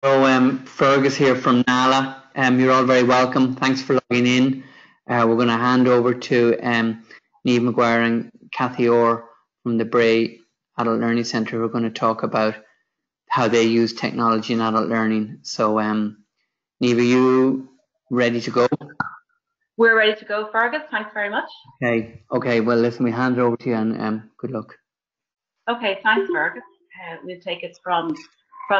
So, Fergus here from NALA. You're all very welcome. Thanks for logging in. We're going to hand over to Niamh Maguire and Kathy Orr from the Bray Adult Learning Centre, who are going to talk about how they use technology in adult learning. So, Niamh, are you ready to go? We're ready to go, Fergus. Thanks very much. Okay. Well, listen, we hand it over to you, and good luck. Okay, thanks, Fergus. We'll take it from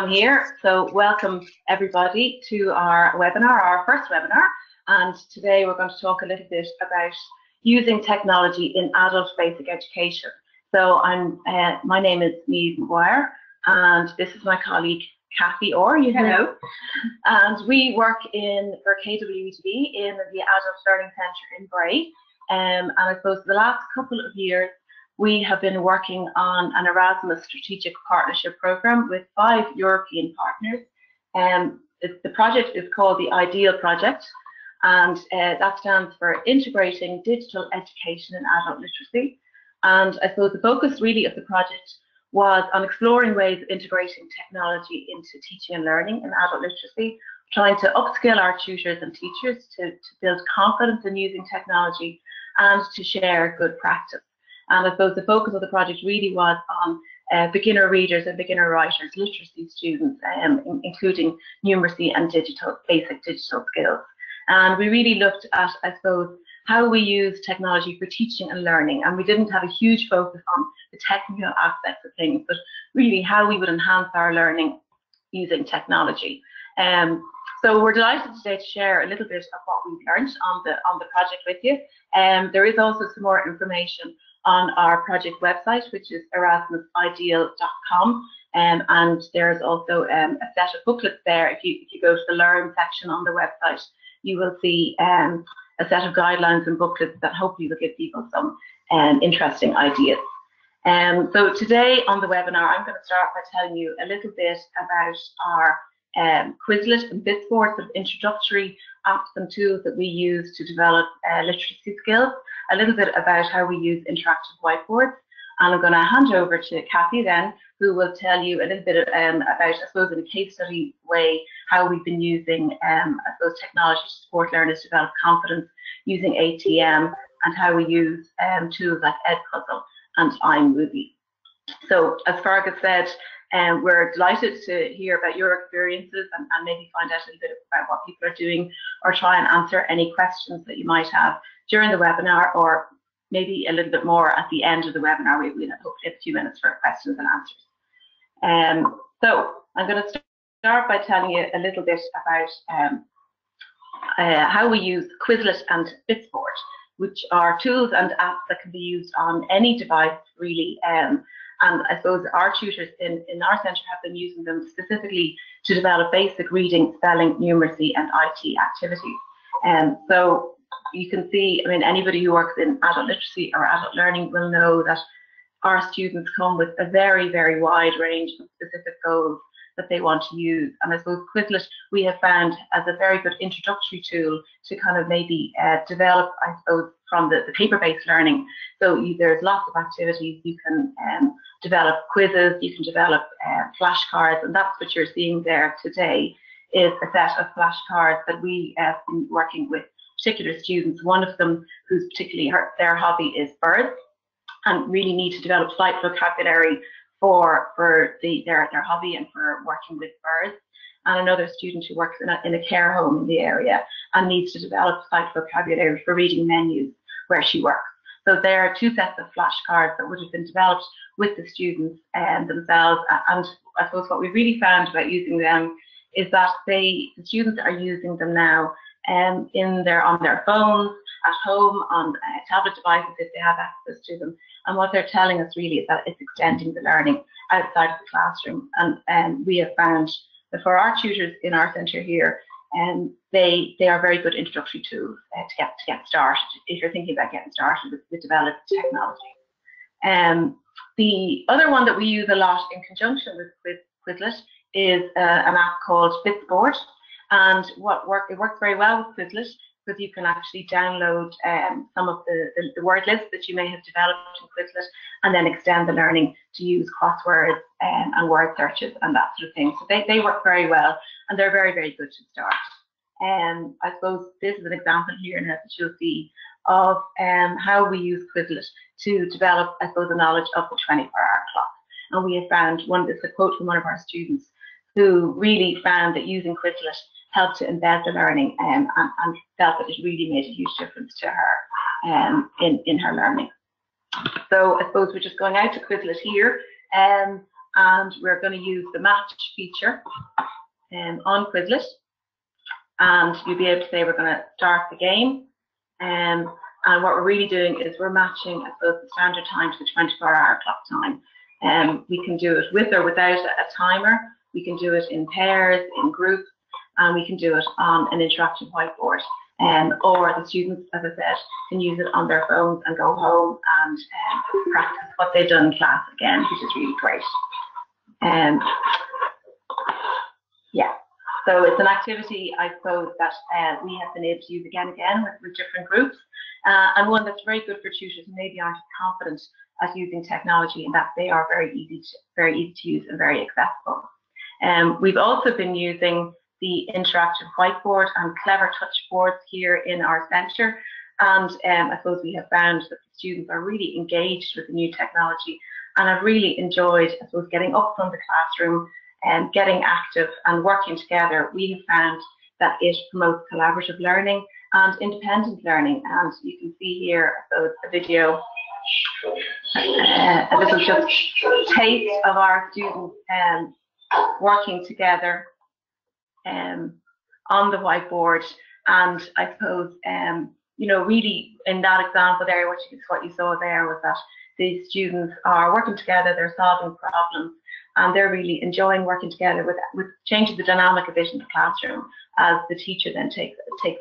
here. So welcome everybody to our webinar, our first webinar. And today we're going to talk a little bit about using technology in adult basic education. So my name is Niamh Maguire, and this is my colleague Kathy Orr, you know. And we work for KWETB in the Adult Learning Centre in Bray. And I suppose the last couple of years we have been working on an Erasmus Strategic Partnership Programme with 5 European partners. The project is called the IDEAL Project, and that stands for Integrating Digital Education in Adult Literacy. And I suppose the focus really of the project was on exploring ways of integrating technology into teaching and learning in adult literacy, trying to upskill our tutors and teachers to build confidence in using technology and to share good practice. And I suppose the focus of the project really was on beginner readers and beginner writers, literacy students, including numeracy and basic digital skills. And we really looked at, I suppose, how we use technology for teaching and learning. And we didn't have a huge focus on the technical aspects of things, but really how we would enhance our learning using technology. So we're delighted today to share a little bit of what we've learned on the project with you. There is also some more information on our project website, which is erasmusideal.com, and there's also a set of booklets there. If you go to the Learn section on the website, you will see a set of guidelines and booklets that hopefully will give people some interesting ideas. So today on the webinar, I'm going to start by telling you a little bit about our Quizlet and Bitsboard, some introductory apps and tools that we use to develop literacy skills, a little bit about how we use interactive whiteboards, and I'm going to hand over to Kathy then, who will tell you a little bit about, I suppose, in a case study way, how we've been using, I suppose, technology to support learners develop confidence using ATM, and how we use tools like Edpuzzle and iMovie. So, as Fergus said, we're delighted to hear about your experiences and maybe find out a little bit about what people are doing, or try and answer any questions that you might have during the webinar, or maybe a little bit more at the end of the webinar. We'll have hopefully a few minutes for questions and answers. So I'm going to start by telling you a little bit about how we use Quizlet and Bitsboard, which are tools and apps that can be used on any device, really. And I suppose our tutors in our centre have been using them specifically to develop basic reading, spelling, numeracy and IT activities. So you can see, I mean, anybody who works in adult literacy or adult learning will know that our students come with a very, very wide range of specific goals that they want to use. And I suppose Quizlet we have found as a very good introductory tool to kind of maybe develop, I suppose, from the paper-based learning. So there's lots of activities. You can develop quizzes, you can develop flashcards, and that's what you're seeing there today, is a set of flashcards that we have been working with particular students. One of them, who's particularly their hobby, is birds, and really need to develop sight vocabulary for their hobby and for working with birds. And another student who works in a care home in the area and needs to develop sight vocabulary for reading menus where she works. So there are 2 sets of flashcards that would have been developed with the students themselves. And I suppose what we really found about using them is that the students are using them now on their phones, at home, on tablet devices if they have access to them. And what they're telling us really is that it's extending the learning outside of the classroom. And we have found that for our tutors in our centre here, they are very good introductory tools to get started if you're thinking about getting started with developing technology. The other one that we use a lot in conjunction with Quizlet is an app called Bitsboard. And it works very well with Quizlet because you can actually download some of the word lists that you may have developed in Quizlet, and then extend the learning to use crosswords and word searches and that sort of thing. So they work very well, and they're very, very good to start. I suppose this is an example here now that you'll see of how we use Quizlet to develop, I suppose, the knowledge of the 24-hour clock. And we have found it's a quote from one of our students who really found that using Quizlet helped to embed the learning and felt that it really made a huge difference to her in her learning. So I suppose we're just going out to Quizlet here, and we're going to use the match feature on Quizlet. And you'll be able to say we're going to start the game. And what we're really doing is we're matching, I suppose, the standard time to the 24-hour clock time. We can do it with or without a timer. We can do it in pairs, in groups, and we can do it on an interactive whiteboard. Or the students, as I said, can use it on their phones and go home and practice what they've done in class again, which is really great. Yeah. So it's an activity, I suppose, that we have been able to use again with different groups, and one that's very good for tutors who maybe aren't confident at using technology, and that they are very easy to use and very accessible. We've also been using the interactive whiteboard and clever touch boards here in our centre, and I suppose we have found that the students are really engaged with the new technology, and have really enjoyed, I suppose, getting up from the classroom and getting active and working together. We have found that it promotes collaborative learning and independent learning. And you can see here a video, a little just taste of our students working together on the whiteboard. And I suppose, you know, really in that example there, what you saw there was that the students are working together, they're solving problems, and they're really enjoying working together with changing the dynamic a bit in the classroom, as the teacher then takes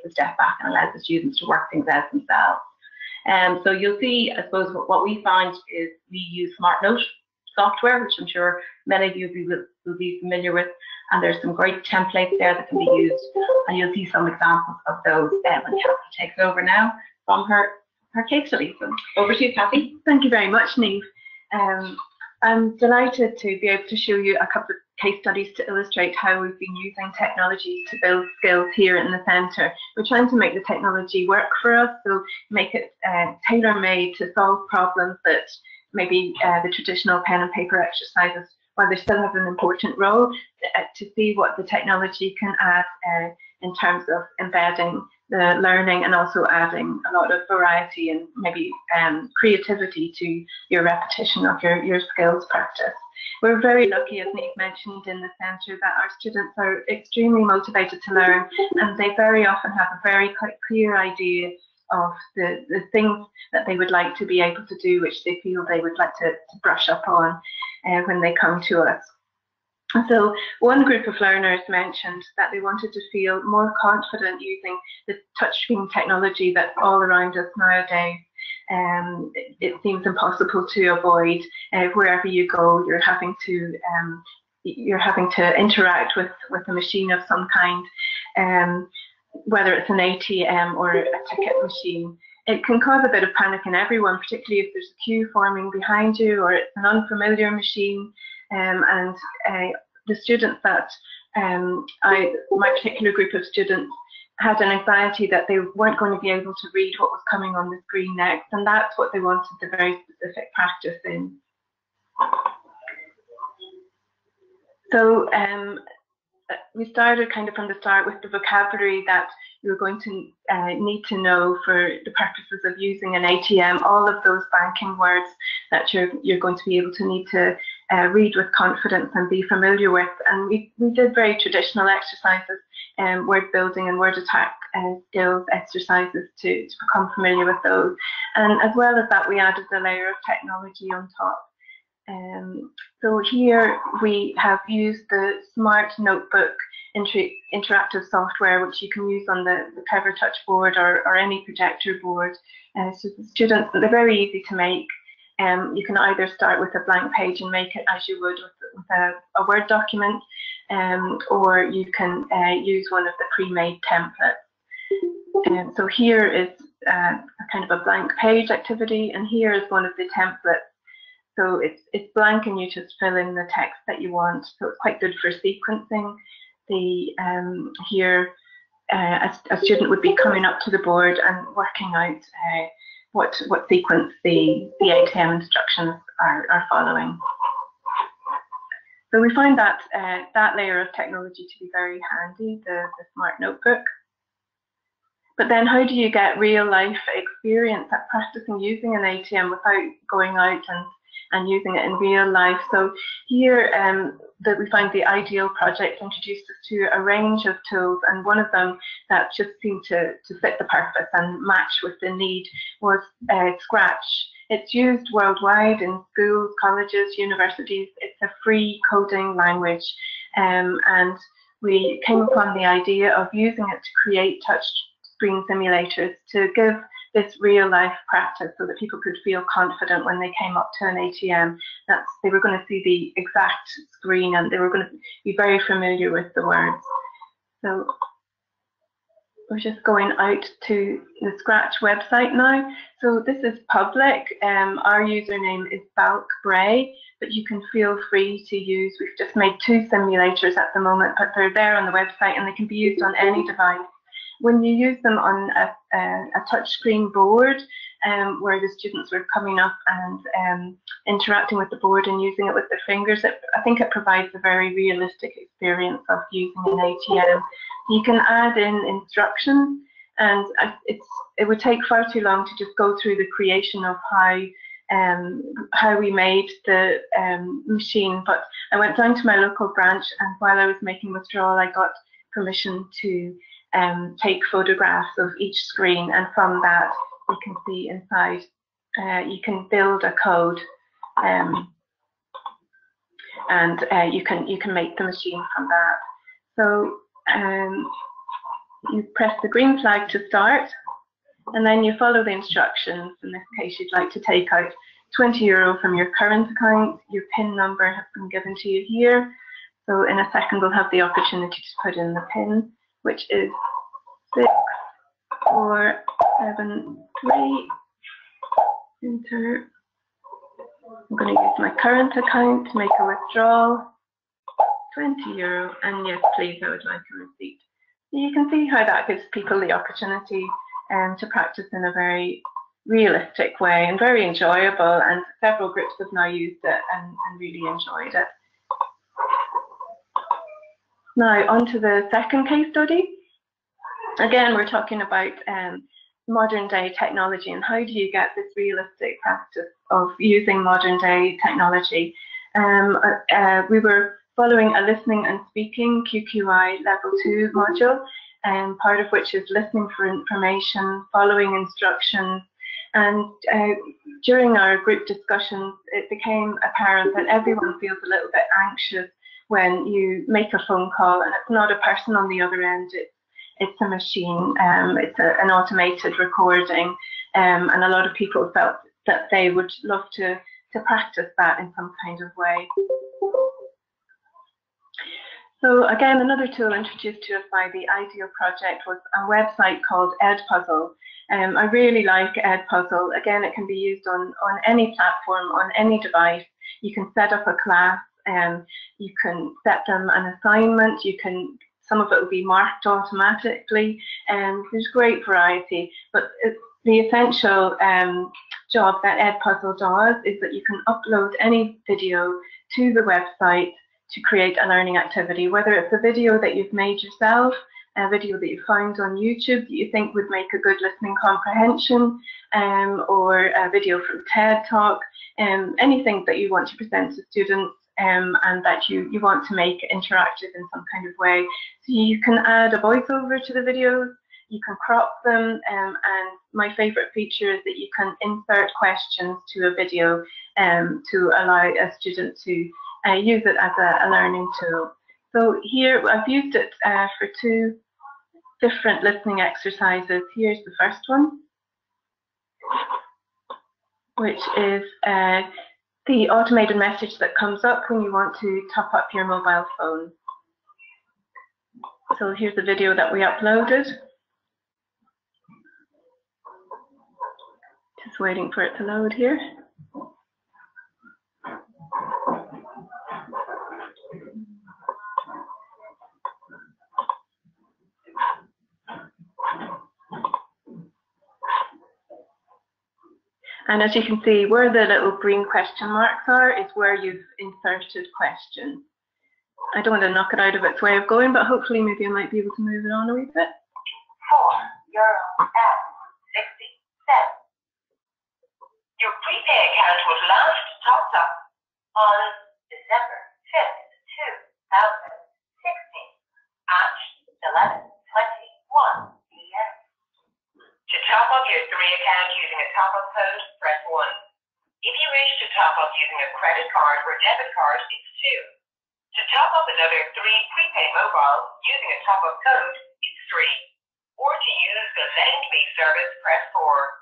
a step back and allows the students to work things out themselves. So you'll see, I suppose, what we find is we use SmartNote software, which I'm sure many of you will be familiar with, and there's some great templates there that can be used, and you'll see some examples of those when Kathy takes over now from her case study. So over to you, Kathy. Thank you very much, Niamh. I'm delighted to be able to show you a couple of case studies to illustrate how we've been using technology to build skills here in the centre. We're trying to make the technology work for us, so make it tailor-made to solve problems that maybe the traditional pen and paper exercises, while they still have an important role, to see what the technology can add in terms of embedding the learning and also adding a lot of variety and maybe creativity to your repetition of your skills practice. We're very lucky, as Niamh mentioned, in the centre that our students are extremely motivated to learn, and they very often have a very clear idea of the things that they would like to be able to do, which they feel they would like to brush up on when they come to us. So one group of learners mentioned that they wanted to feel more confident using the touchscreen technology that's all around us nowadays. It seems impossible to avoid. Wherever you go, you're having to interact with a machine of some kind, whether it's an ATM or a ticket machine. It can cause a bit of panic in everyone, particularly if there's a queue forming behind you or it's an unfamiliar machine. And the students that my particular group of students had an anxiety that they weren't going to be able to read what was coming on the screen next, and that's what they wanted the very specific practice in. So we started kind of from the start with the vocabulary that you're going to need to know for the purposes of using an ATM, all of those banking words that you're going to be able to need to read with confidence and be familiar with. And we did very traditional exercises, word building and word attack skills exercises to become familiar with those. And as well as that, we added a layer of technology on top. So here we have used the SmartNotebook interactive software, which you can use on the Clever Touch board or any projector board. So the students, they're very easy to make. You can either start with a blank page and make it as you would with a Word document, or you can use one of the pre-made templates. So here is a kind of a blank page activity, and here is one of the templates. So it's blank, and you just fill in the text that you want. So it's quite good for sequencing. Here, a student would be coming up to the board and working out what sequence the ATM instructions are following. So we find that that layer of technology to be very handy, the SmartNotebook. But then how do you get real life experience at practicing using an ATM without going out and using it in real life? So here that we find the Ideal project introduced us to a range of tools, and one of them that just seemed to fit the purpose and match with the need was Scratch. It's used worldwide in schools, colleges, universities. It's a free coding language, and we came upon the idea of using it to create touch screen simulators to give this real life practice so that people could feel confident when they came up to an ATM that they were going to see the exact screen and they were going to be very familiar with the words. So we're just going out to the Scratch website now. So this is public. Our username is BalkBray, but you can feel free to use. We've just made 2 simulators at the moment, but they're there on the website and they can be used on any device. When you use them on a touchscreen board, where the students were coming up and interacting with the board and using it with their fingers, I think it provides a very realistic experience of using an ATM. You can add in instructions, and it would take far too long to just go through the creation of how we made the machine. But I went down to my local branch, and while I was making withdrawal, I got permission to take photographs of each screen, and from that you can see inside. You can build a code, and you can make the machine from that. So you press the green flag to start, and then you follow the instructions. In this case, you'd like to take out €20 from your current account. Your PIN number has been given to you here. So in a second, we'll have the opportunity to put in the PIN, which is 6473. Enter. I'm going to use my current account to make a withdrawal, €20, and yes, please, I would like a receipt. You can see how that gives people the opportunity to practice in a very realistic way and very enjoyable, and several groups have now used it and really enjoyed it. Now on to the second case study. Again, we're talking about modern day technology and how do you get this realistic practice of using modern day technology. We were following a listening and speaking QQI level 2 module, part of which is listening for information, following instructions, and during our group discussions it became apparent that everyone feels a little bit anxious when you make a phone call and it's not a person on the other end, it's a machine, it's an automated recording, and a lot of people felt that they would love to practice that in some kind of way. So again, another tool introduced to us by the Ideal project was a website called Edpuzzle. I really like Edpuzzle. Again, it can be used on any platform, on any device. You can set up a class, you can set them an assignment, some of it will be marked automatically, and there's great variety. But the essential job that Edpuzzle does is that you can upload any video to the website to create a learning activity, whether it's a video that you've made yourself, a video that you found on YouTube that you think would make a good listening comprehension, or a video from TED Talk, anything that you want to present to students, and that you want to make interactive in some kind of way. So you can add a voiceover to the videos, you can crop them, and my favourite feature is that you can insert questions to a video to allow a student to use it as a learning tool. So here I've used it for 2 different listening exercises. Here's the first one, which is the automated message that comes up when you want to top up your mobile phone. So here's the video that we uploaded. Just waiting for it to load here. And as you can see, where the little green question marks are is where you've inserted questions. I don't want to knock it out of its way of going, but hopefully maybe I might be able to move it on a wee bit. €4.67. Your prepay account was last topped up on December 5th, 2016 at 11:21 p.m. To top up your 3 account using a top-up code, press 1. If you wish to top up using a credit card or debit card, it's 2. To top up another 3 prepay mobiles using a top-up code, it's 3. Or to use the Lend Me service, press 4.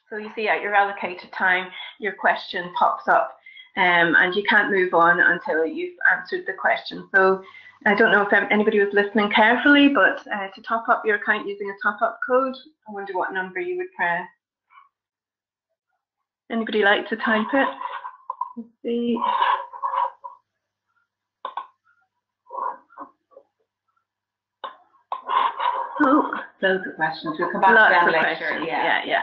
So you see at your allocated time, your question pops up and you can't move on until you've answered the question. So I don't know if anybody was listening carefully, but to top up your account using a top-up code, I wonder what number you would press. Anybody like to type it? Let's see. Oh, loads of questions. We'll come back to them later. Yeah.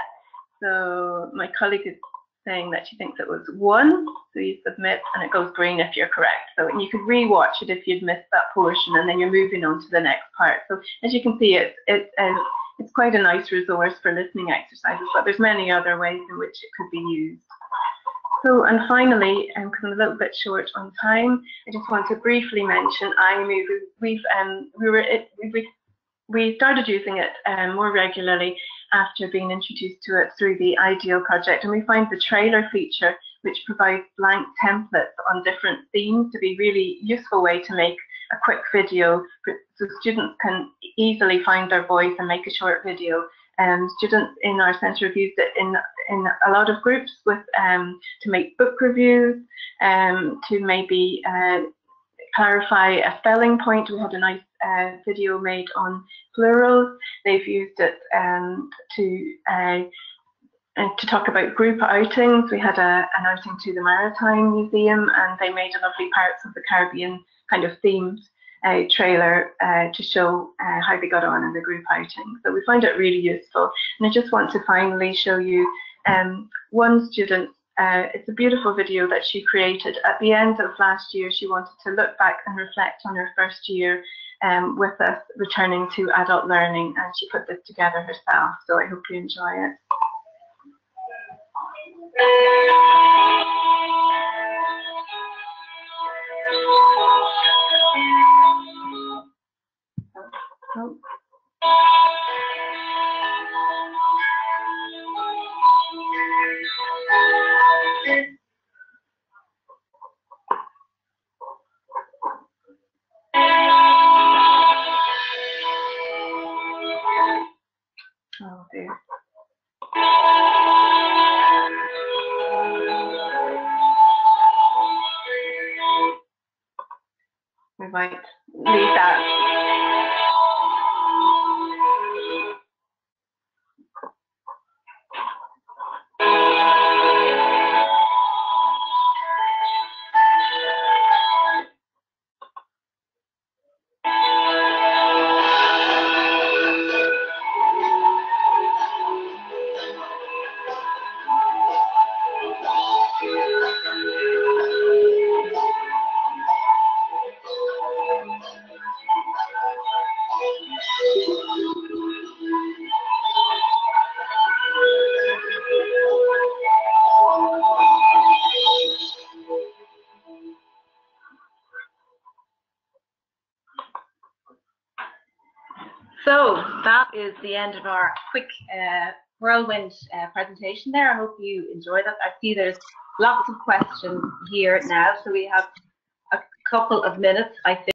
So my colleague is saying that she thinks it was 1. So you submit and it goes green if you're correct. So you could re-watch it if you'd missed that portion, and then you're moving on to the next part. So as you can see, it's quite a nice resource for listening exercises, but there's many other ways in which it could be used. So, and finally, because I'm a little bit short on time, I just want to briefly mention iMovie. We started using it more regularly after being introduced to it through the Ideal project, and we find the trailer feature, which provides blank templates on different themes, to be a really useful way to make a quick video so students can easily find their voice and make a short video. Students in our centre have used it in a lot of groups with to make book reviews, to maybe clarify a spelling point. We had a nice video made on plurals. They've used it to talk about group outings. We had an outing to the Maritime Museum, and they made a lovely Pirates of the Caribbean kind of themed trailer to show how they got on in the group outing. So we find it really useful. And I just want to finally show you one student. It's a beautiful video that she created. At the end of last year, she wanted to look back and reflect on her first year with us returning to adult learning, and she put this together herself. So I hope you enjoy it. Oh. Oh dear. We might leave that. So that is the end of our quick whirlwind presentation there. I hope you enjoyed that. I see there's lots of questions here now, so we have a couple of minutes, I think.